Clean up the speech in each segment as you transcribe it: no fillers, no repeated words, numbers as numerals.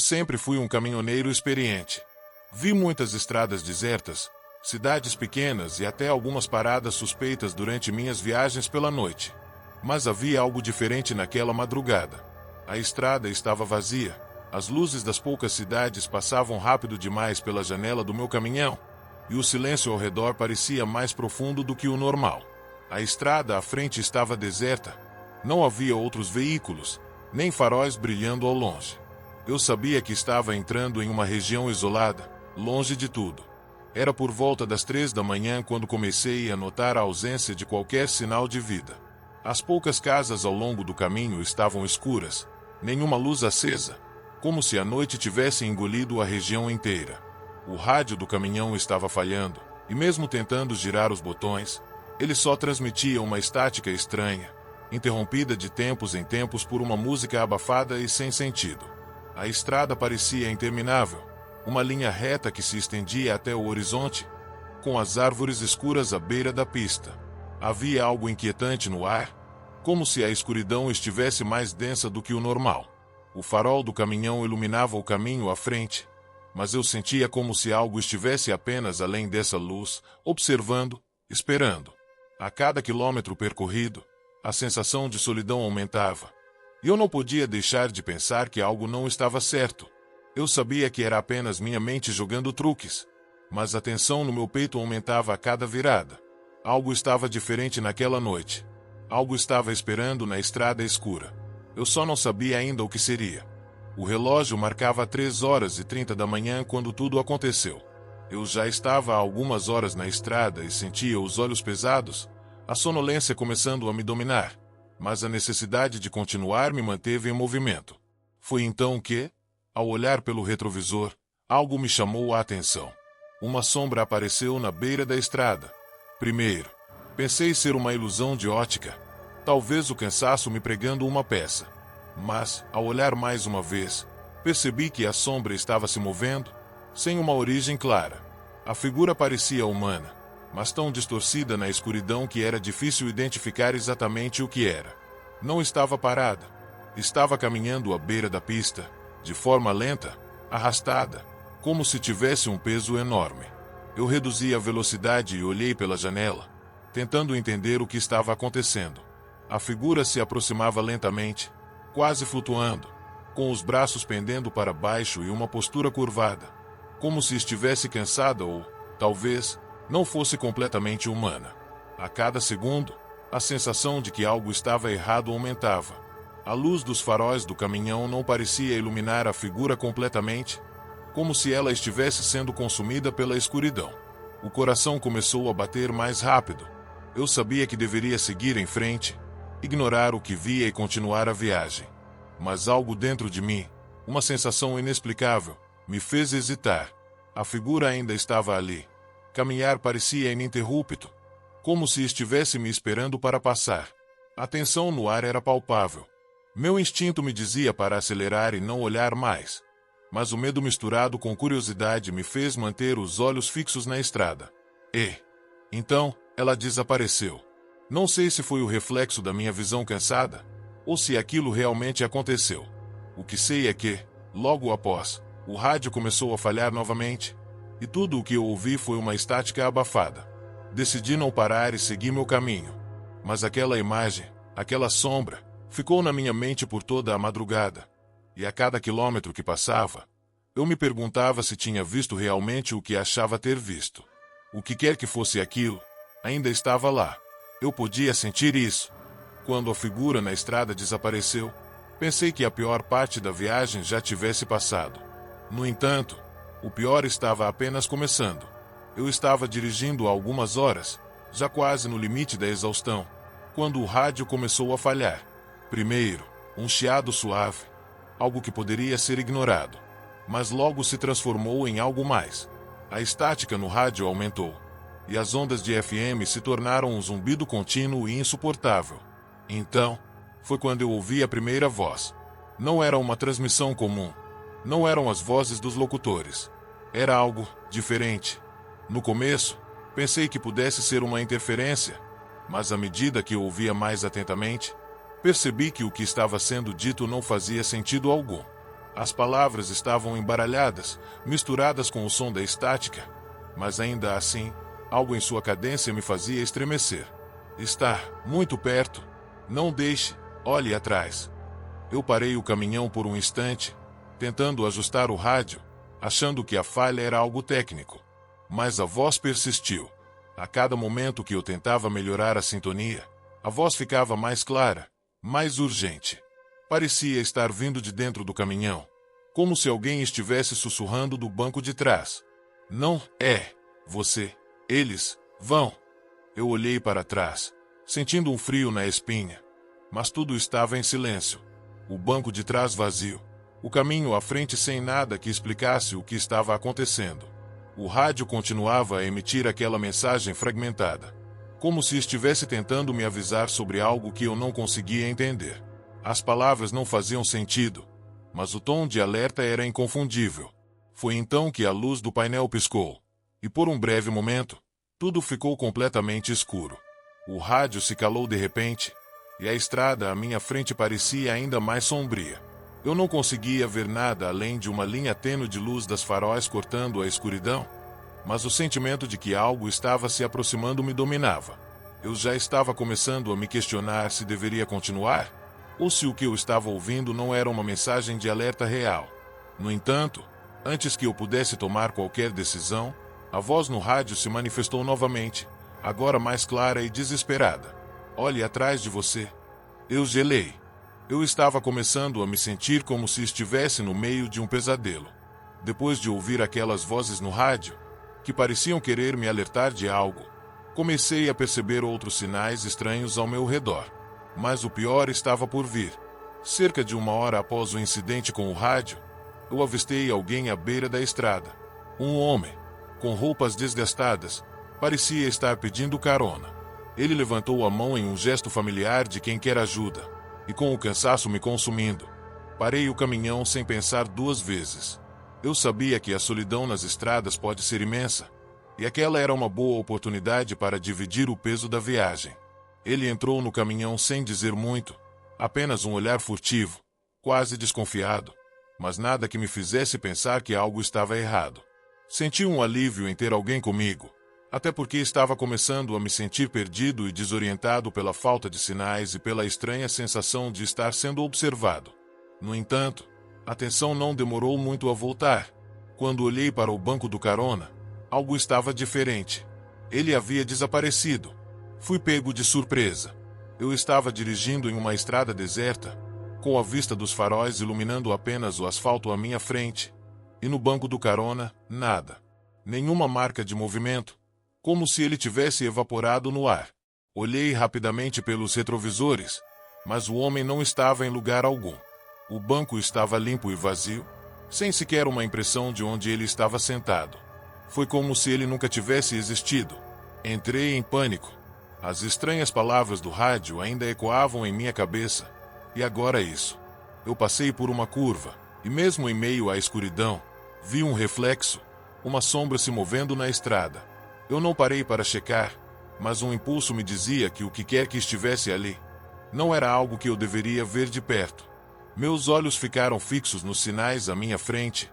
sempre fui um caminhoneiro experiente. Vi muitas estradas desertas, cidades pequenas e até algumas paradas suspeitas durante minhas viagens pela noite. Mas havia algo diferente naquela madrugada. A estrada estava vazia. As luzes das poucas cidades passavam rápido demais pela janela do meu caminhão, e o silêncio ao redor parecia mais profundo do que o normal. A estrada à frente estava deserta. Não havia outros veículos, nem faróis brilhando ao longe. Eu sabia que estava entrando em uma região isolada, longe de tudo. Era por volta das 3 da manhã quando comecei a notar a ausência de qualquer sinal de vida. As poucas casas ao longo do caminho estavam escuras, nenhuma luz acesa, como se a noite tivesse engolido a região inteira. O rádio do caminhão estava falhando, e mesmo tentando girar os botões, ele só transmitia uma estática estranha, interrompida de tempos em tempos por uma música abafada e sem sentido. A estrada parecia interminável, uma linha reta que se estendia até o horizonte, com as árvores escuras à beira da pista. Havia algo inquietante no ar, como se a escuridão estivesse mais densa do que o normal. O farol do caminhão iluminava o caminho à frente, mas eu sentia como se algo estivesse apenas além dessa luz, observando, esperando. A cada quilômetro percorrido, a sensação de solidão aumentava. E eu não podia deixar de pensar que algo não estava certo. Eu sabia que era apenas minha mente jogando truques, mas a tensão no meu peito aumentava a cada virada. Algo estava diferente naquela noite. Algo estava esperando na estrada escura. Eu só não sabia ainda o que seria. O relógio marcava 3h30 da manhã quando tudo aconteceu. Eu já estava há algumas horas na estrada e sentia os olhos pesados, a sonolência começando a me dominar, mas a necessidade de continuar me manteve em movimento. Foi então que, ao olhar pelo retrovisor, algo me chamou a atenção. Uma sombra apareceu na beira da estrada. Primeiro, pensei ser uma ilusão de ótica, talvez o cansaço me pregando uma peça. Mas, ao olhar mais uma vez, percebi que a sombra estava se movendo, sem uma origem clara. A figura parecia humana, mas tão distorcida na escuridão que era difícil identificar exatamente o que era. Não estava parada. Estava caminhando à beira da pista, de forma lenta, arrastada, como se tivesse um peso enorme. Eu reduzi a velocidade e olhei pela janela, tentando entender o que estava acontecendo. A figura se aproximava lentamente, quase flutuando, com os braços pendendo para baixo e uma postura curvada, como se estivesse cansada ou, talvez, não fosse completamente humana. A cada segundo, a sensação de que algo estava errado aumentava. A luz dos faróis do caminhão não parecia iluminar a figura completamente, como se ela estivesse sendo consumida pela escuridão. O coração começou a bater mais rápido. Eu sabia que deveria seguir em frente, ignorar o que via e continuar a viagem. Mas algo dentro de mim, uma sensação inexplicável, me fez hesitar. A figura ainda estava ali. Caminhar parecia ininterrupto, como se estivesse me esperando para passar. A tensão no ar era palpável. Meu instinto me dizia para acelerar e não olhar mais, mas o medo misturado com curiosidade me fez manter os olhos fixos na estrada. E, então, ela desapareceu. Não sei se foi o reflexo da minha visão cansada, ou se aquilo realmente aconteceu. O que sei é que, logo após, o rádio começou a falhar novamente, e tudo o que eu ouvi foi uma estática abafada. Decidi não parar e seguir meu caminho. Mas aquela imagem, aquela sombra, ficou na minha mente por toda a madrugada. E a cada quilômetro que passava, eu me perguntava se tinha visto realmente o que achava ter visto. O que quer que fosse aquilo, ainda estava lá. Eu podia sentir isso. Quando a figura na estrada desapareceu, pensei que a pior parte da viagem já tivesse passado. No entanto, o pior estava apenas começando. Eu estava dirigindo há algumas horas, já quase no limite da exaustão, quando o rádio começou a falhar. Primeiro, um chiado suave, algo que poderia ser ignorado, mas logo se transformou em algo mais. A estática no rádio aumentou, e as ondas de FM se tornaram um zumbido contínuo e insuportável. Então, foi quando eu ouvi a primeira voz. Não era uma transmissão comum. Não eram as vozes dos locutores. Era algo diferente. No começo, pensei que pudesse ser uma interferência, mas à medida que eu ouvia mais atentamente, percebi que o que estava sendo dito não fazia sentido algum. As palavras estavam embaralhadas, misturadas com o som da estática, mas ainda assim, algo em sua cadência me fazia estremecer. Está muito perto. Não deixe, olhe atrás. Eu parei o caminhão por um instante, tentando ajustar o rádio, achando que a falha era algo técnico. Mas a voz persistiu. A cada momento que eu tentava melhorar a sintonia, a voz ficava mais clara, mais urgente. Parecia estar vindo de dentro do caminhão, como se alguém estivesse sussurrando do banco de trás. Não é você. Eles vão. Eu olhei para trás, sentindo um frio na espinha. Mas tudo estava em silêncio. O banco de trás vazio. O caminho à frente sem nada que explicasse o que estava acontecendo. O rádio continuava a emitir aquela mensagem fragmentada, como se estivesse tentando me avisar sobre algo que eu não conseguia entender. As palavras não faziam sentido, mas o tom de alerta era inconfundível. Foi então que a luz do painel piscou, e por um breve momento, tudo ficou completamente escuro. O rádio se calou de repente, e a estrada à minha frente parecia ainda mais sombria. Eu não conseguia ver nada além de uma linha tênue de luz das faróis cortando a escuridão, mas o sentimento de que algo estava se aproximando me dominava. Eu já estava começando a me questionar se deveria continuar, ou se o que eu estava ouvindo não era uma mensagem de alerta real. No entanto, antes que eu pudesse tomar qualquer decisão, a voz no rádio se manifestou novamente, agora mais clara e desesperada. Olhe atrás de você. Eu gelei. Eu estava começando a me sentir como se estivesse no meio de um pesadelo. Depois de ouvir aquelas vozes no rádio, que pareciam querer me alertar de algo, comecei a perceber outros sinais estranhos ao meu redor. Mas o pior estava por vir. Cerca de 1 hora após o incidente com o rádio, eu avistei alguém à beira da estrada. Um homem, com roupas desgastadas, parecia estar pedindo carona. Ele levantou a mão em um gesto familiar de quem quer ajuda, e com o cansaço me consumindo, parei o caminhão sem pensar 2 vezes. Eu sabia que a solidão nas estradas pode ser imensa, e aquela era uma boa oportunidade para dividir o peso da viagem. Ele entrou no caminhão sem dizer muito, apenas um olhar furtivo, quase desconfiado, mas nada que me fizesse pensar que algo estava errado. Senti um alívio em ter alguém comigo, até porque estava começando a me sentir perdido e desorientado pela falta de sinais e pela estranha sensação de estar sendo observado. No entanto, a tensão não demorou muito a voltar. Quando olhei para o banco do carona, algo estava diferente. Ele havia desaparecido. Fui pego de surpresa. Eu estava dirigindo em uma estrada deserta, com a vista dos faróis iluminando apenas o asfalto à minha frente. E no banco do carona, nada. Nenhuma marca de movimento, como se ele tivesse evaporado no ar. Olhei rapidamente pelos retrovisores, mas o homem não estava em lugar algum. O banco estava limpo e vazio, sem sequer uma impressão de onde ele estava sentado. Foi como se ele nunca tivesse existido. Entrei em pânico. As estranhas palavras do rádio ainda ecoavam em minha cabeça. E agora isso. Eu passei por uma curva, e mesmo em meio à escuridão, vi um reflexo, uma sombra se movendo na estrada. Eu não parei para checar, mas um impulso me dizia que o que quer que estivesse ali não era algo que eu deveria ver de perto. Meus olhos ficaram fixos nos sinais à minha frente,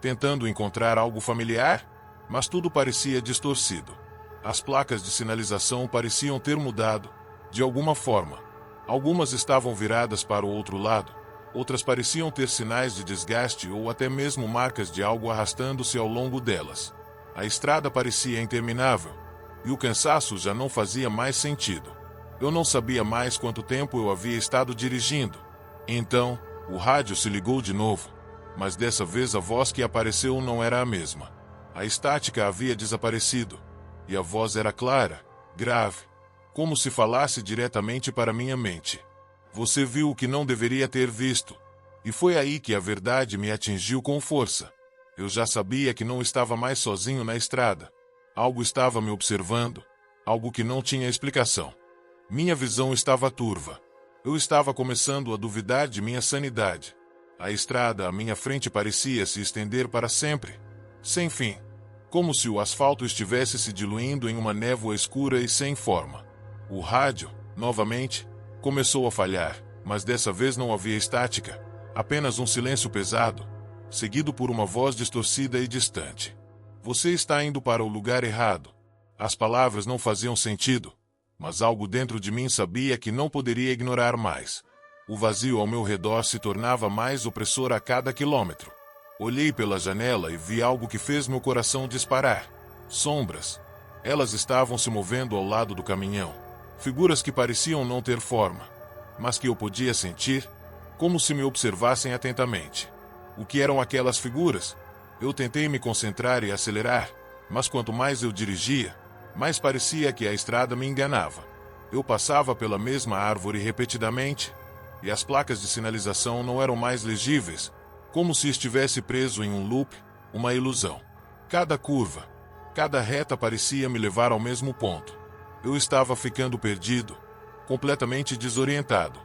tentando encontrar algo familiar, mas tudo parecia distorcido. As placas de sinalização pareciam ter mudado, de alguma forma. Algumas estavam viradas para o outro lado, outras pareciam ter sinais de desgaste ou até mesmo marcas de algo arrastando-se ao longo delas. A estrada parecia interminável, e o cansaço já não fazia mais sentido. Eu não sabia mais quanto tempo eu havia estado dirigindo. Então, o rádio se ligou de novo, mas dessa vez a voz que apareceu não era a mesma. A estática havia desaparecido, e a voz era clara, grave, como se falasse diretamente para minha mente. Você viu o que não deveria ter visto. E foi aí que a verdade me atingiu com força. Eu já sabia que não estava mais sozinho na estrada. Algo estava me observando, algo que não tinha explicação. Minha visão estava turva. Eu estava começando a duvidar de minha sanidade. A estrada à minha frente parecia se estender para sempre, sem fim, como se o asfalto estivesse se diluindo em uma névoa escura e sem forma. O rádio, novamente, começou a falhar, mas dessa vez não havia estática, apenas um silêncio pesado, seguido por uma voz distorcida e distante. Você está indo para o lugar errado. As palavras não faziam sentido, mas algo dentro de mim sabia que não poderia ignorar mais. O vazio ao meu redor se tornava mais opressor a cada quilômetro. Olhei pela janela e vi algo que fez meu coração disparar. Sombras. Elas estavam se movendo ao lado do caminhão. Figuras que pareciam não ter forma, mas que eu podia sentir, como se me observassem atentamente. O que eram aquelas figuras? Eu tentei me concentrar e acelerar, mas quanto mais eu dirigia, mais parecia que a estrada me enganava. Eu passava pela mesma árvore repetidamente, e as placas de sinalização não eram mais legíveis, como se estivesse preso em um loop, uma ilusão. Cada curva, cada reta parecia me levar ao mesmo ponto. Eu estava ficando perdido, completamente desorientado.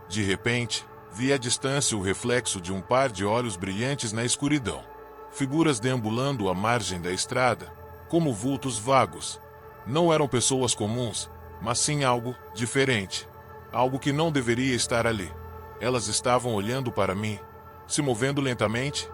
De repente, vi à distância o reflexo de um par de olhos brilhantes na escuridão. Figuras deambulando à margem da estrada, como vultos vagos. Não eram pessoas comuns, mas sim algo diferente. Algo que não deveria estar ali. Elas estavam olhando para mim, se movendo lentamente,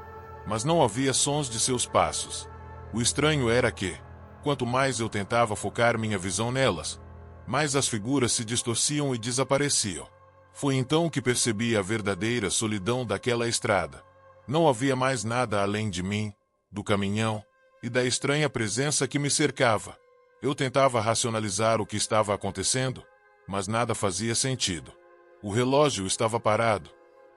mas não havia sons de seus passos. O estranho era que, quanto mais eu tentava focar minha visão nelas, mais as figuras se distorciam e desapareciam. Foi então que percebi a verdadeira solidão daquela estrada. Não havia mais nada além de mim, do caminhão e da estranha presença que me cercava. Eu tentava racionalizar o que estava acontecendo, mas nada fazia sentido. O relógio estava parado,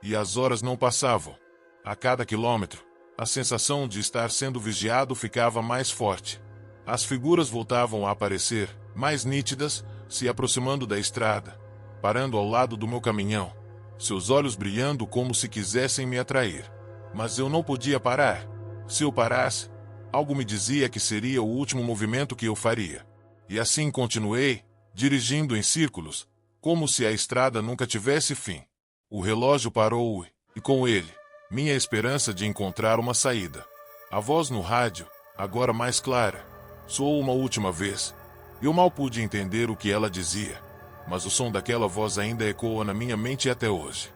e as horas não passavam. A cada quilômetro, a sensação de estar sendo vigiado ficava mais forte. As figuras voltavam a aparecer, mais nítidas, se aproximando da estrada, parando ao lado do meu caminhão, seus olhos brilhando como se quisessem me atrair. Mas eu não podia parar. Se eu parasse, algo me dizia que seria o último movimento que eu faria. E assim continuei, dirigindo em círculos, como se a estrada nunca tivesse fim. O relógio parou e, com ele, minha esperança de encontrar uma saída. A voz no rádio, agora mais clara, soou uma última vez. Eu mal pude entender o que ela dizia, mas o som daquela voz ainda ecoa na minha mente até hoje.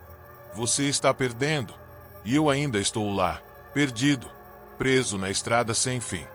Você está perdendo, e eu ainda estou lá, perdido, preso na estrada sem fim.